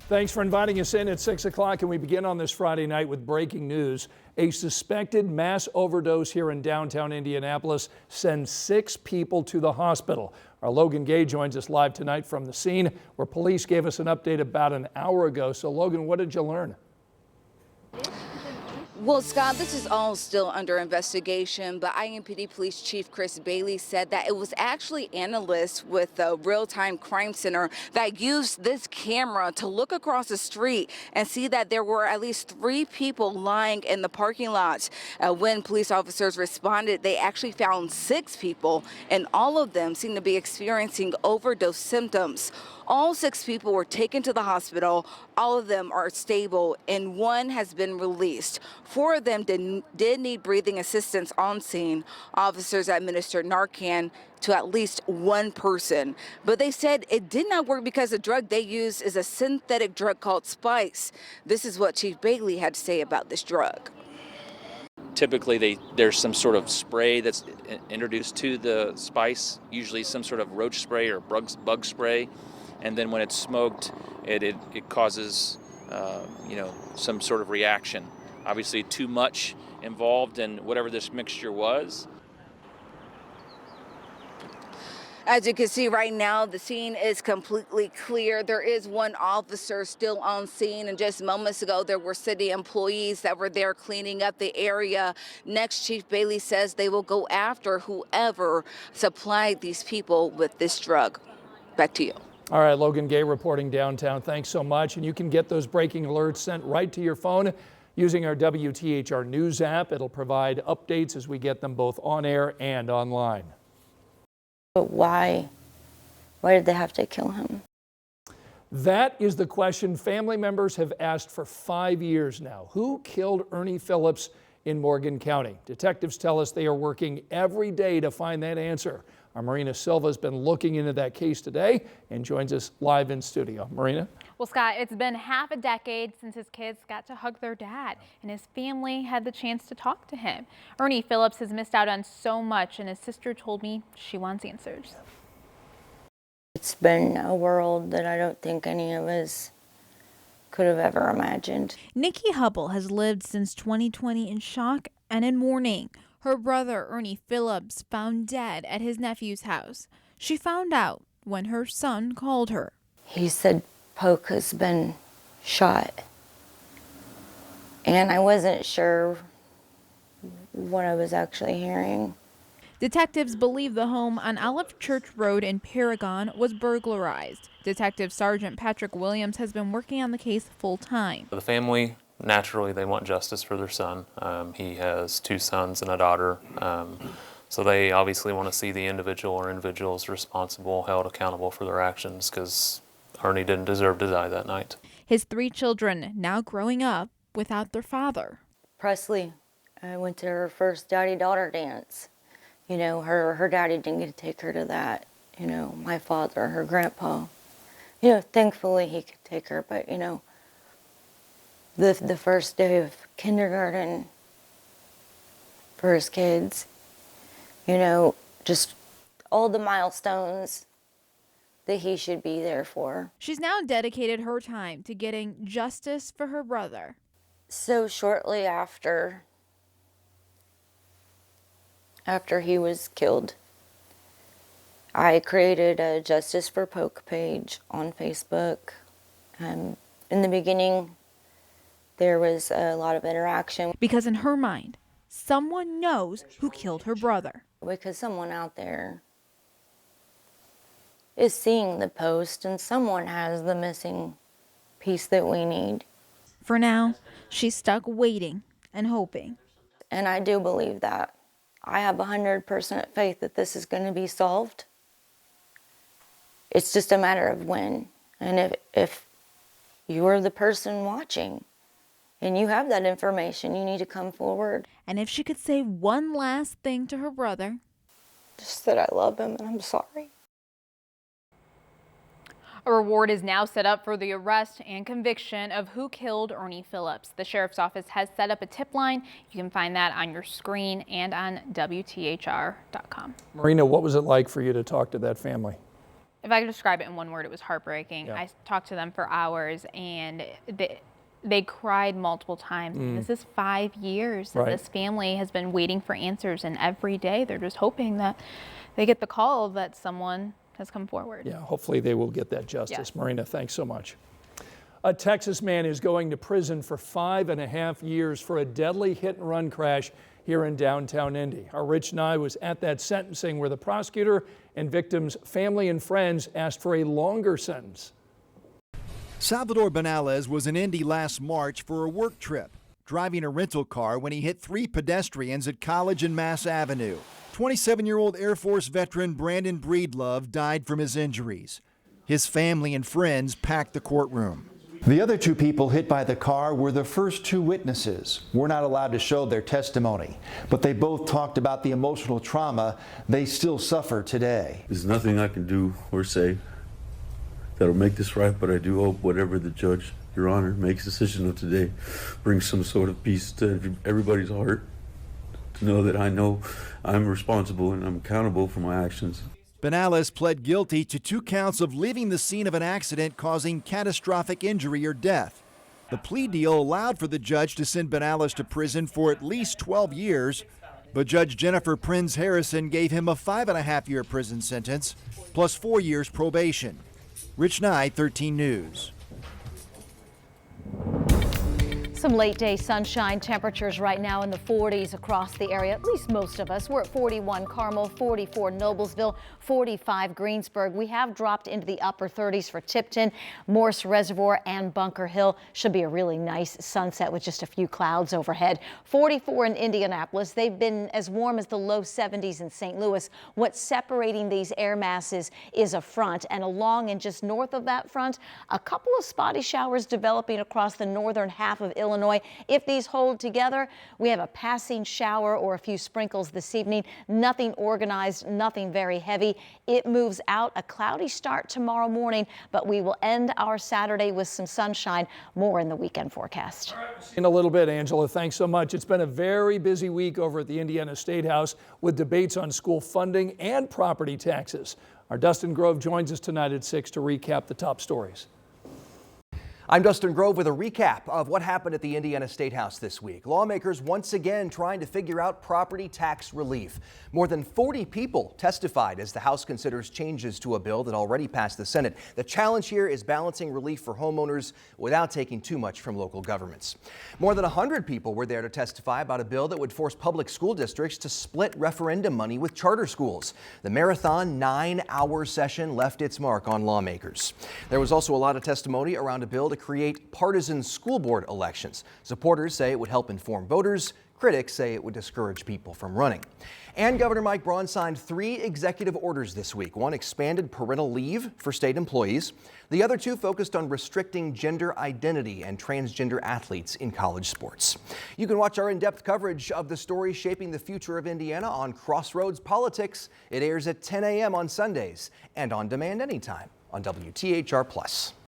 Thanks for inviting us in at 6 o'clock, and we begin on this Friday night with breaking news. A suspected mass overdose here in downtown Indianapolis sends 6 people to the hospital. Our Logan Gay joins us live tonight from the scene, where police gave us an update about an hour ago. So Logan, what did you learn? Well, Scott, this is all still under investigation, but IMPD Police Chief Chris Bailey said that it was actually analysts with the Real-Time Crime Center that used this camera to look across the street and see that there were at least 3 people lying in the parking lot. When police officers responded, they actually found 6 people, and all of them seemed to be experiencing overdose symptoms. All 6 people were taken to the hospital. All of them are stable, and 1 has been released. 4 of them did need breathing assistance on scene. Officers administered Narcan to at least 1 person. But they said it did not work because the drug they used is a synthetic drug called Spice. This is what Chief Bailey had to say about this drug. Typically, there's some sort of spray that's introduced to the spice, usually some sort of roach spray or bug spray. And then when it's smoked, it causes, some sort of reaction. Obviously, too much involved in whatever this mixture was. As you can see right now, the scene is completely clear. There is 1 officer still on scene, and just moments ago, there were city employees that were there cleaning up the area. Next, Chief Bailey says they will go after whoever supplied these people with this drug. Back to you. All right, Logan Gay reporting downtown. Thanks so much. And you can get those breaking alerts sent right to your phone using our WTHR News app. It'll provide updates as we get them both on air and online. But why? Why did they have to kill him? That is the question family members have asked for 5 years now. Who killed Ernie Phillips in Morgan County? Detectives tell us they are working every day to find that answer. Our Marina Silva has been looking into that case today and joins us live in studio. Marina? Well, Scott, it's been half a decade since his kids got to hug their dad, and his family had the chance to talk to him. Ernie Phillips has missed out on so much, and his sister told me she wants answers. It's been a world that I don't think any of us could have ever imagined. Nikki Hubble has lived since 2020 in shock and in mourning. Her brother, Ernie Phillips, found dead at his nephew's house. She found out when her son called her. He said, Poke has been shot. And I wasn't sure what I was actually hearing. Detectives believe the home on Olive Church Road in Paragon was burglarized. Detective Sergeant Patrick Williams has been working on the case full-time. The family, naturally, they want justice for their son. He has 2 sons and a daughter. So they obviously want to see the individual or individuals responsible held accountable for their actions, because Ernie didn't deserve to die that night. His 3 children now growing up without their father. Presley, I went to her first daddy-daughter dance. You know, her daddy didn't get to take her to that. You know, my father, her grandpa. You know, thankfully he could take her, but, you know, the first day of kindergarten for his kids, you know, just all the milestones that he should be there for. She's now dedicated her time to getting justice for her brother. So shortly after he was killed, I created a Justice for Poke page on Facebook. In the beginning, there was a lot of interaction. Because in her mind, someone knows who killed her brother. Because someone out there is seeing the post, and someone has the missing piece that we need. For now, she's stuck waiting and hoping. And I do believe that. I have 100% faith that this is going to be solved. It's just a matter of when. And if you're the person watching and you have that information, you need to come forward. And if she could say one last thing to her brother. Just that I love him and I'm sorry. A reward is now set up for the arrest and conviction of who killed Ernie Phillips. The sheriff's office has set up a tip line. You can find that on your screen and on WTHR.com. Marina, what was it like for you to talk to that family? if I could describe it in one word, it was heartbreaking. Yeah. I talked to them for hours, and they cried multiple times. This is 5 years that Right. this family has been waiting for answers, and every day they're just hoping that they get the call that someone has come forward. Yeah, hopefully they will get that justice. Yes. Marina, thanks so much. A Texas man is going to prison for 5.5 years for a deadly hit-and-run crash here in downtown Indy. Our Rich Nye was at that sentencing where the prosecutor and victim's family and friends asked for a longer sentence. Salvador Benales was in Indy last March for a work trip, driving a rental car when he hit 3 pedestrians at College and Mass Avenue. 27-year-old Air Force veteran Brandon Breedlove died from his injuries. His family and friends packed the courtroom. The other 2 people hit by the car were the first 2 witnesses. We're not allowed to show their testimony, but they both talked about the emotional trauma they still suffer today. There's nothing I can do or say that'll make this right, but I do hope whatever the judge, Your Honor, makes decision of today brings some sort of peace to everybody's heart, to know that I know I'm responsible and I'm accountable for my actions. Benales pled guilty to 2 counts of leaving the scene of an accident causing catastrophic injury or death. The plea deal allowed for the judge to send Benales to prison for at least 12 years, but Judge Jennifer Prinz Harrison gave him a 5.5-year prison sentence plus 4 years probation. Rich Nye, 13 News. Some late day sunshine, temperatures right now in the 40s across the area, at least most of us. We're at 41 Carmel, 44 Noblesville, 45 Greensburg. We have dropped into the upper 30s for Tipton, Morse Reservoir, and Bunker Hill. Should be a really nice sunset with just a few clouds overhead. 44 in Indianapolis. They've been as warm as the low 70s in St. Louis. What's separating these air masses is a front, and along and just north of that front, a couple of spotty showers developing across the northern half of Illinois. If these hold together, we have a passing shower or a few sprinkles this evening. Nothing organized, nothing very heavy. It moves out, a cloudy start tomorrow morning, but we will end our Saturday with some sunshine. More in the weekend forecast. In a little bit, Angela, thanks so much. It's been a very busy week over at the Indiana Statehouse with debates on school funding and property taxes. Our Dustin Grove joins us tonight at 6 to recap the top stories. I'm Dustin Grove with a recap of what happened at the Indiana Statehouse this week. Lawmakers once again trying to figure out property tax relief. More than 40 people testified as the House considers changes to a bill that already passed the Senate. The challenge here is balancing relief for homeowners without taking too much from local governments. More than 100 people were there to testify about a bill that would force public school districts to split referendum money with charter schools. The marathon 9-hour session left its mark on lawmakers. There was also a lot of testimony around a bill to create partisan school board elections. Supporters say it would help inform voters. Critics say it would discourage people from running. And Governor Mike Braun signed 3 executive orders this week. One expanded parental leave for state employees. The other 2 focused on restricting gender identity and transgender athletes in college sports. You can watch our in-depth coverage of the stories shaping the future of Indiana on Crossroads Politics. It airs at 10 a.m. on Sundays and on demand anytime on WTHR+.